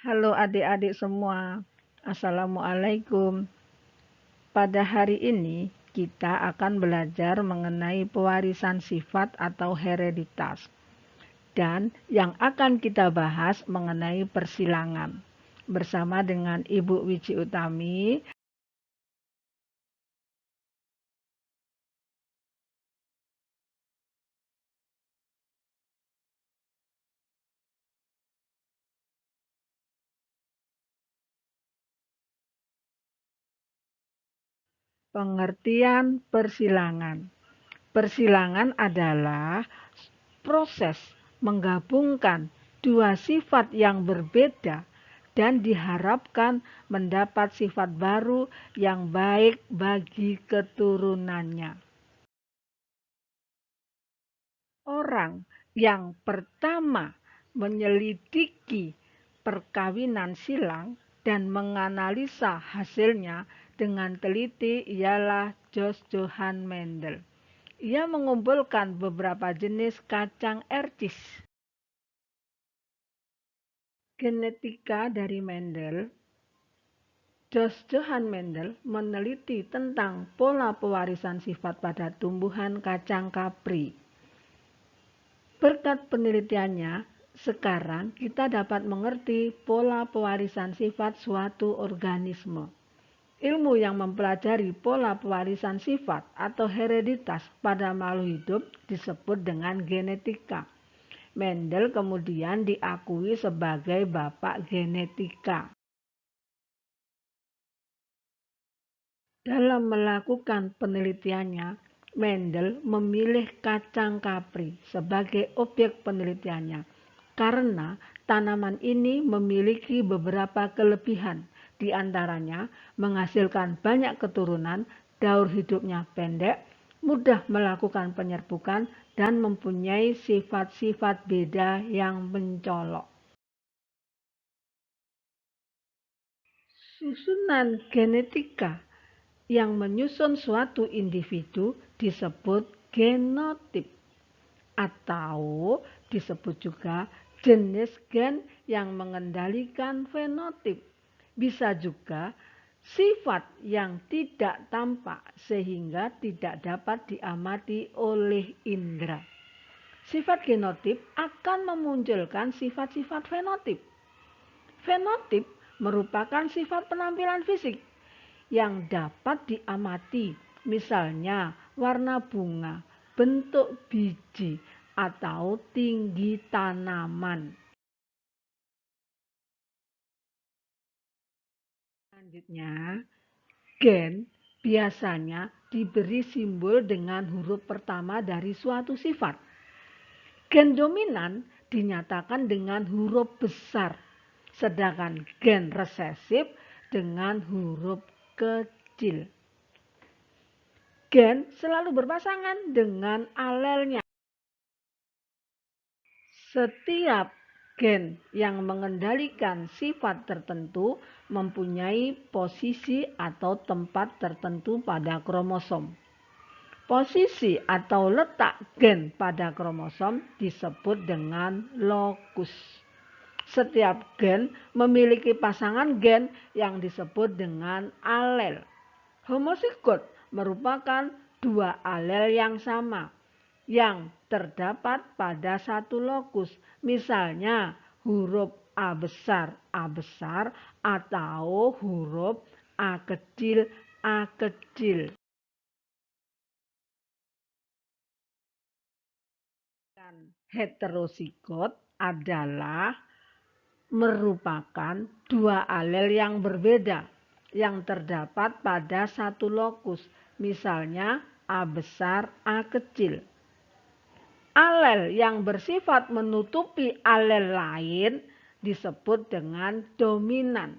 Halo adik-adik semua, Assalamualaikum. Pada hari ini kita akan belajar mengenai pewarisan sifat atau hereditas. Dan yang akan kita bahas mengenai persilangan. Bersama dengan Ibu Wiji Utami. Pengertian persilangan. Persilangan adalah proses menggabungkan dua sifat yang berbeda dan diharapkan mendapat sifat baru yang baik bagi keturunannya. Orang yang pertama menyelidiki perkawinan silang dan menganalisa hasilnya dengan teliti ialah Johann Mendel. Ia mengumpulkan beberapa jenis kacang ercis. Genetika dari Mendel. Johann Mendel meneliti tentang pola pewarisan sifat pada tumbuhan kacang kapri. Berkat penelitiannya, sekarang kita dapat mengerti pola pewarisan sifat suatu organisme. Ilmu yang mempelajari pola pewarisan sifat atau hereditas pada makhluk hidup disebut dengan genetika. Mendel kemudian diakui sebagai bapak genetika. Dalam melakukan penelitiannya, Mendel memilih kacang kapri sebagai objek penelitiannya karena tanaman ini memiliki beberapa kelebihan, di antaranya menghasilkan banyak keturunan, daur hidupnya pendek, mudah melakukan penyerbukan, dan mempunyai sifat-sifat beda yang mencolok. Susunan genetika yang menyusun suatu individu disebut genotip atau disebut juga jenis gen yang mengendalikan fenotip. Bisa juga sifat yang tidak tampak sehingga tidak dapat diamati oleh indera. Sifat genotip akan memunculkan sifat-sifat fenotip. Fenotip merupakan sifat penampilan fisik yang dapat diamati, misalnya warna bunga, bentuk biji, atau tinggi tanaman. Selanjutnya, gen biasanya diberi simbol dengan huruf pertama dari suatu sifat. Gen dominan dinyatakan dengan huruf besar, sedangkan gen resesif dengan huruf kecil. Gen selalu berpasangan dengan alelnya. Setiap gen yang mengendalikan sifat tertentu mempunyai posisi atau tempat tertentu pada kromosom. Posisi atau letak gen pada kromosom disebut dengan lokus. Setiap gen memiliki pasangan gen yang disebut dengan alel. Homosigot merupakan dua alel yang sama yang terdapat pada satu lokus, misalnya huruf A besar atau huruf A kecil A kecil. Heterosigot adalah merupakan dua alel yang berbeda yang terdapat pada satu lokus, misalnya A besar A kecil. Alel yang bersifat menutupi alel lain disebut dengan dominan,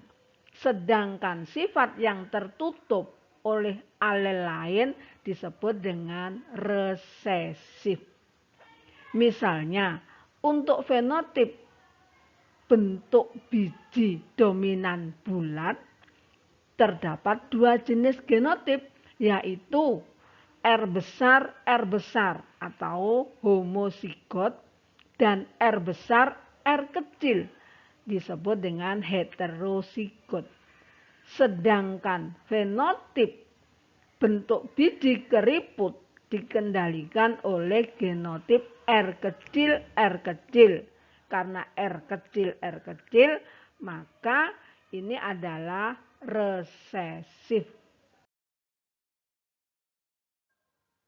sedangkan sifat yang tertutup oleh alel lain disebut dengan resesif. Misalnya, untuk fenotip bentuk biji dominan bulat, terdapat dua jenis genotip, yaitu R besar atau homosigot dan R besar R kecil disebut dengan heterozigot. Sedangkan fenotip bentuk biji keriput dikendalikan oleh genotip R kecil R kecil. Karena R kecil, maka ini adalah resesif.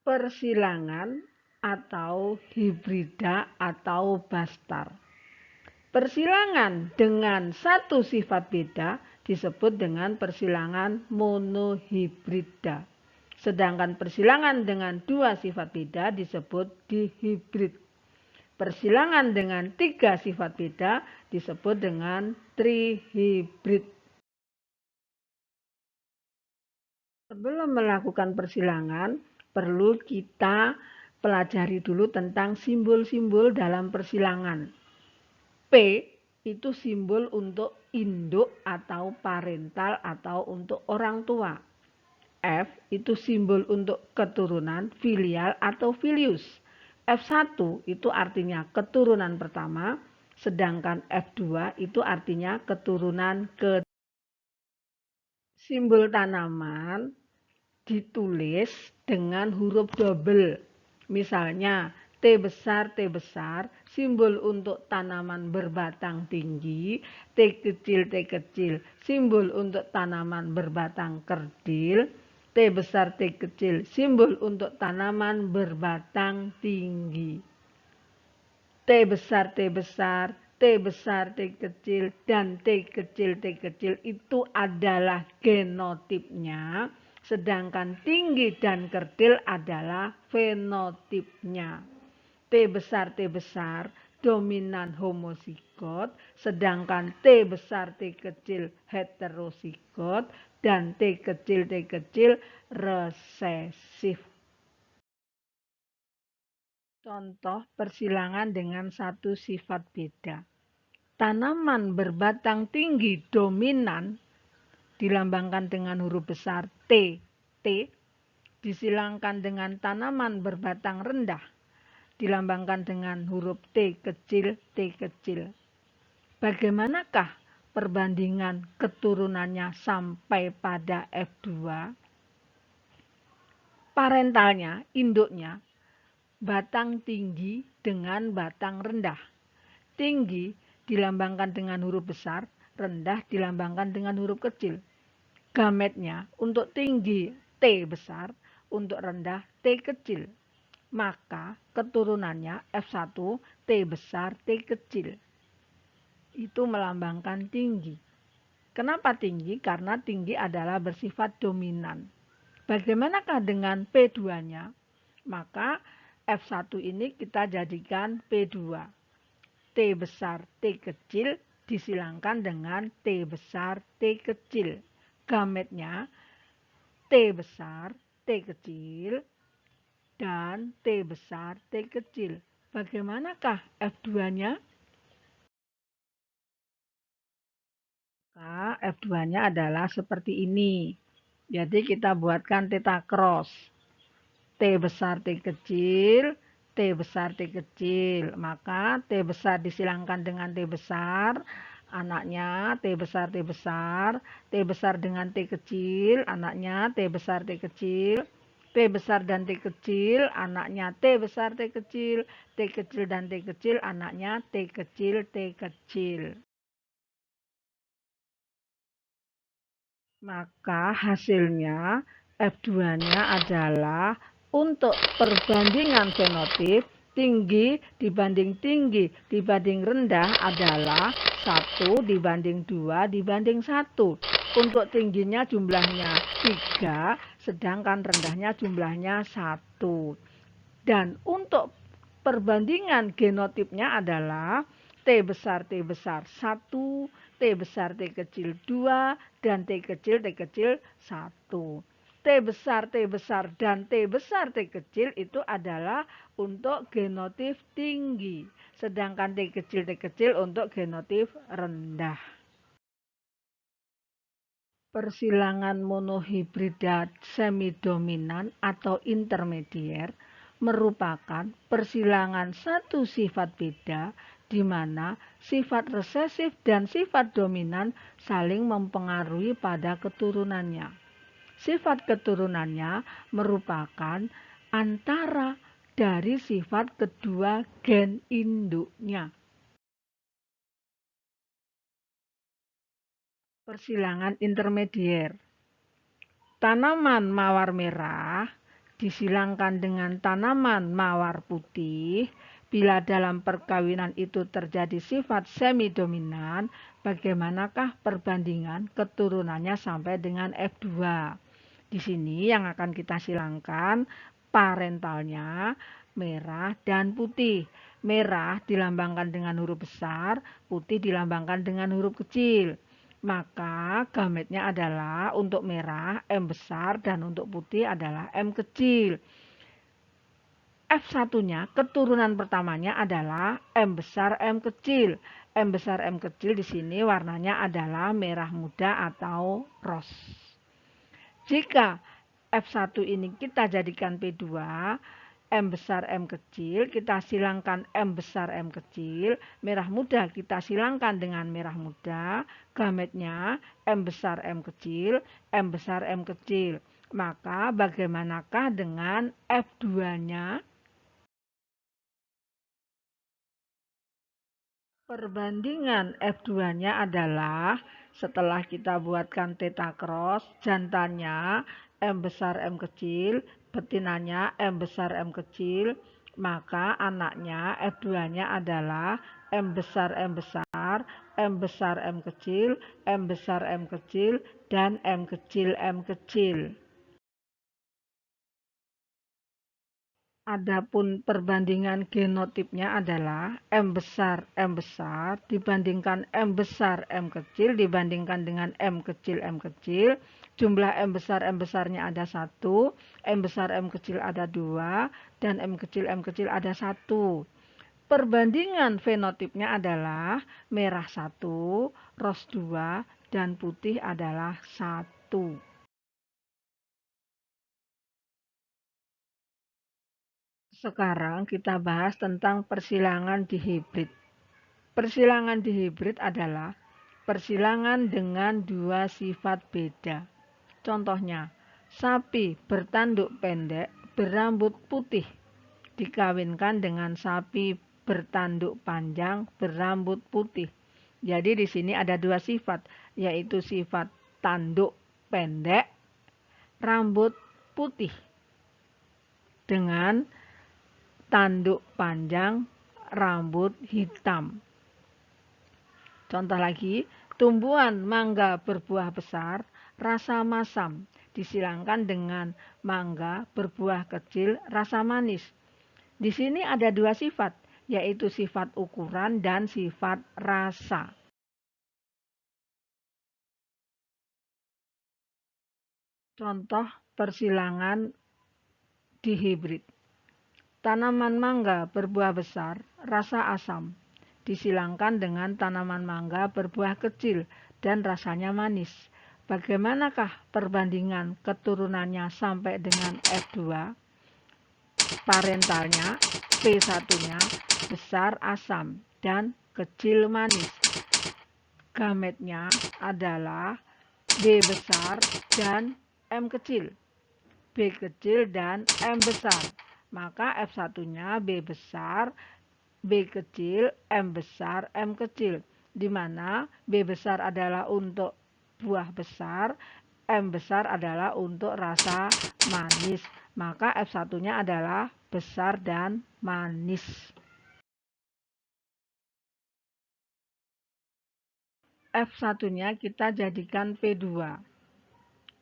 Persilangan atau hibrida atau bastar. Persilangan dengan satu sifat beda disebut dengan persilangan monohibrida. Sedangkan persilangan dengan dua sifat beda disebut dihibrid. Persilangan dengan tiga sifat beda disebut dengan trihibrid. Sebelum melakukan persilangan, perlu kita pelajari dulu tentang simbol-simbol dalam persilangan. P itu simbol untuk induk atau parental atau untuk orang tua. F itu simbol untuk keturunan, filial atau filius. F1 itu artinya keturunan pertama, sedangkan F2 itu artinya keturunan kedua. Simbol tanaman ditulis dengan huruf double. Misalnya T besar, simbol untuk tanaman berbatang tinggi. T kecil, simbol untuk tanaman berbatang kerdil. T besar, simbol untuk tanaman berbatang tinggi. T besar, T kecil, dan T kecil itu adalah genotipnya, sedangkan tinggi dan kerdil adalah fenotipnya. T besar, dominan homozigot, sedangkan T besar, T kecil heterozigot, dan T kecil resesif. Contoh persilangan dengan satu sifat beda. Tanaman berbatang tinggi dominan dilambangkan dengan huruf besar T, disilangkan dengan tanaman berbatang rendah dilambangkan dengan huruf T kecil. Bagaimanakah perbandingan keturunannya sampai pada F2? Parentalnya, induknya, batang tinggi dengan batang rendah. Tinggi dilambangkan dengan huruf besar, rendah dilambangkan dengan huruf kecil. Gametnya untuk tinggi T besar, untuk rendah T kecil. Maka keturunannya F1 T besar T kecil. Itu melambangkan tinggi. Kenapa tinggi? Karena tinggi adalah bersifat dominan. Bagaimanakah dengan P2-nya? Maka F1 ini kita jadikan P2. T besar T kecil disilangkan dengan T besar T kecil. Gametnya T besar T kecil dan T besar T kecil. Bagaimanakah F2-nya? Maka F2-nya adalah seperti ini. Jadi kita buatkan theta cross. T besar T kecil, T besar T kecil. Maka T besar disilangkan dengan T besar, anaknya T besar T besar. T besar dengan T kecil, anaknya T besar T kecil. T besar dan T kecil, anaknya T besar T kecil. T kecil dan T kecil, anaknya T kecil T kecil. Maka hasilnya F2-nya adalah untuk perbandingan fenotip tinggi dibanding rendah adalah 1 dibanding 2 dibanding 1. Untuk tingginya jumlahnya 3, sedangkan rendahnya jumlahnya 1. Dan untuk perbandingan genotipnya adalah T besar 1, T besar T kecil 2, dan T kecil 1. T besar dan T besar T kecil itu adalah untuk genotip tinggi, sedangkan T kecil untuk genotip rendah. Persilangan monohibrida semidominan atau intermedier merupakan persilangan satu sifat beda di mana sifat resesif dan sifat dominan saling mempengaruhi pada keturunannya. Sifat keturunannya merupakan antara dari sifat kedua gen induknya. Persilangan intermedier. Tanaman mawar merah disilangkan dengan tanaman mawar putih. Bila dalam perkawinan itu terjadi sifat semi-dominan, bagaimanakah perbandingan keturunannya sampai dengan F2? Di sini yang akan kita silangkan parentalnya merah dan putih. Merah dilambangkan dengan huruf besar, putih dilambangkan dengan huruf kecil. Maka gametnya adalah untuk merah M besar dan untuk putih adalah M kecil. F1-nya keturunan pertamanya adalah M besar M kecil. M besar M kecil di sini warnanya adalah merah muda atau ros. Jika F1 ini kita jadikan P2, M besar M kecil, kita silangkan M besar M kecil, merah muda kita silangkan dengan merah muda, gametnya M besar M kecil, M besar M kecil. Maka bagaimanakah dengan F2-nya? Perbandingan F2-nya adalah setelah kita buatkan theta cross, jantannya M besar M kecil, betinanya M besar M kecil, maka anaknya F2-nya adalah M besar M besar, M besar M kecil, M besar M kecil, dan M kecil M kecil. Adapun perbandingan genotipnya adalah M besar dibandingkan M besar M kecil dibandingkan dengan M kecil M kecil. Jumlah M besarnya ada 1, M besar M kecil ada 2, dan M kecil ada 1. Perbandingan fenotipnya adalah merah 1, ros 2, dan putih adalah 1. Sekarang kita bahas tentang persilangan dihibrid. Persilangan dihibrid adalah persilangan dengan dua sifat beda. Contohnya, sapi bertanduk pendek berambut putih dikawinkan dengan sapi bertanduk panjang berambut putih. Jadi di sini ada dua sifat, yaitu sifat tanduk pendek, rambut putih dengan tanduk panjang, rambut hitam. Contoh lagi, tumbuhan mangga berbuah besar, rasa masam, disilangkan dengan mangga berbuah kecil, rasa manis. Di sini ada dua sifat, yaitu sifat ukuran dan sifat rasa. Contoh persilangan dihibrid. Tanaman mangga berbuah besar, rasa asam, disilangkan dengan tanaman mangga berbuah kecil dan rasanya manis. Bagaimanakah perbandingan keturunannya sampai dengan F2? Parentalnya, P1-nya besar asam dan kecil manis. Gametnya adalah B besar dan M kecil, B kecil dan M besar. Maka F1-nya B besar, B kecil, M besar, M kecil. Di mana B besar adalah untuk buah besar, M besar adalah untuk rasa manis. Maka F1-nya adalah besar dan manis. F1-nya kita jadikan P2.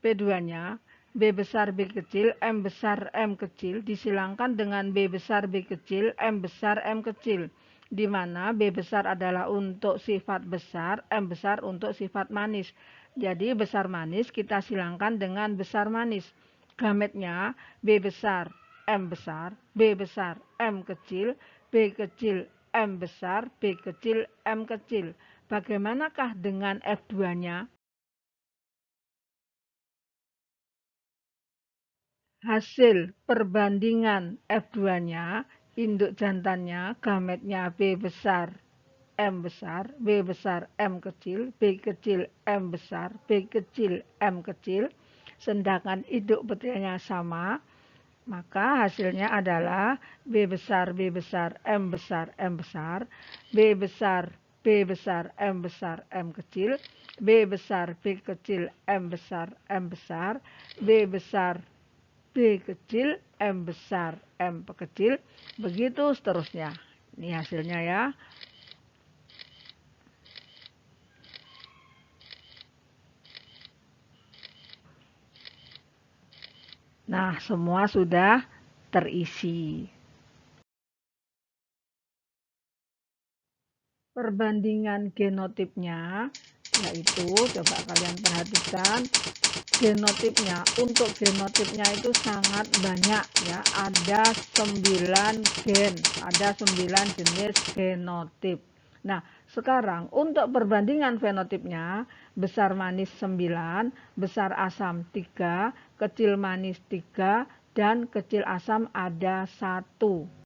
P2-nya B besar B kecil, M besar M kecil disilangkan dengan B besar B kecil, M besar M kecil. Di mana B besar adalah untuk sifat besar, M besar untuk sifat manis. Jadi besar manis kita silangkan dengan besar manis. Gametnya B besar M besar, B besar M kecil, B kecil M besar, B kecil M kecil. Bagaimanakah dengan F2-nya? Hasil perbandingan F2-nya, induk jantannya, gametnya B besar M besar, B besar M kecil, B kecil M besar, B kecil M kecil, sedangkan induk petirnya sama, maka hasilnya adalah B besar M besar M besar, B besar M besar M kecil, B besar B kecil M besar M besar, B besar B kecil M besar M kecil, begitu seterusnya. Ini hasilnya ya. Nah, semua sudah terisi. Perbandingan genotipnya yaitu, coba kalian perhatikan, genotipnya, untuk genotipnya itu sangat banyak ya, ada 9 gen, ada 9 jenis genotip. Nah, sekarang untuk perbandingan fenotipnya, besar manis 9, besar asam 3, kecil manis 3, dan kecil asam ada 1.